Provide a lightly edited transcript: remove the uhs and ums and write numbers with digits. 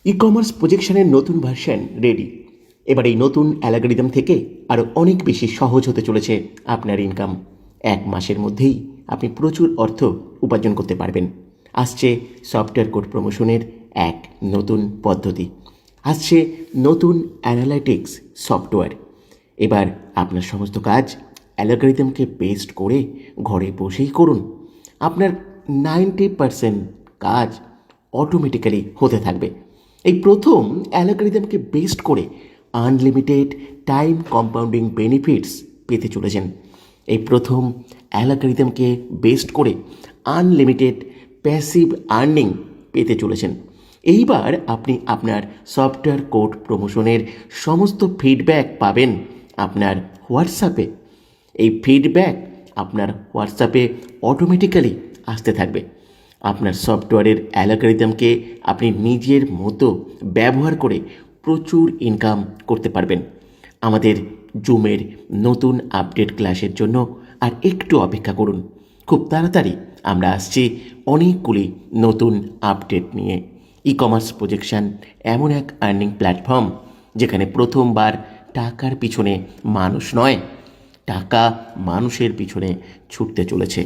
E commerce প্রজেকশনের নতুন version ready. এবার এই নতুন অ্যালগরিদম থেকে আরও অনেক বেশি সহজ হতে চলেছে আপনার ইনকাম। 1 মাসের মধ্যেই আপনি প্রচুর অর্থ উপার্জন করতে পারবেন। আসছে সফটওয়্যার কোড প্রমোশনের এক নতুন পদ্ধতি, আসছে নতুন অ্যানালাইটিক্স সফটওয়্যার। এবার আপনার সমস্ত কাজ অ্যালগরিদমকে বেস্ট করে ঘরে বসেই করুন। আপনার 90% কাজ অটোমেটিক্যালি হতে থাকবে। এই প্রথম অ্যালগরিদমকে বেস্ট করে আনলিমিটেড টাইম কম্পাউন্ডিং বেনিফিটস পেতে চলেছেন। এই প্রথম অ্যালগরিদমকে বেস্ট করে আনলিমিটেড প্যাসিভ আর্নিং পেতে চলেছেন। এইবার আপনি আপনার সফটওয়্যার কোড প্রমোশনের সমস্ত ফিডব্যাক পাবেন আপনার হোয়াটসঅ্যাপে। এই ফিডব্যাক আপনার হোয়াটসঅ্যাপে অটোমেটিক্যালি আসতে থাকবে। আপনার সফটওয়্যারের অ্যালগরিদমকে আপনি নিজের মতো ব্যবহার করে প্রচুর ইনকাম করতে পারবেন। আমাদের জুমের নতুন আপডেট ক্লাসের জন্য আর একটু অপেক্ষা করুন। খুব তাড়াতাড়ি আমরা আসছি অনেকগুলি নতুন আপডেট নিয়ে। ই কমার্স প্রজেকশন এমন এক আর্নিং প্ল্যাটফর্ম যেখানে প্রথমবার টাকার পিছনে মানুষ নয়, টাকা মানুষের পিছনে ছুটতে চলেছে।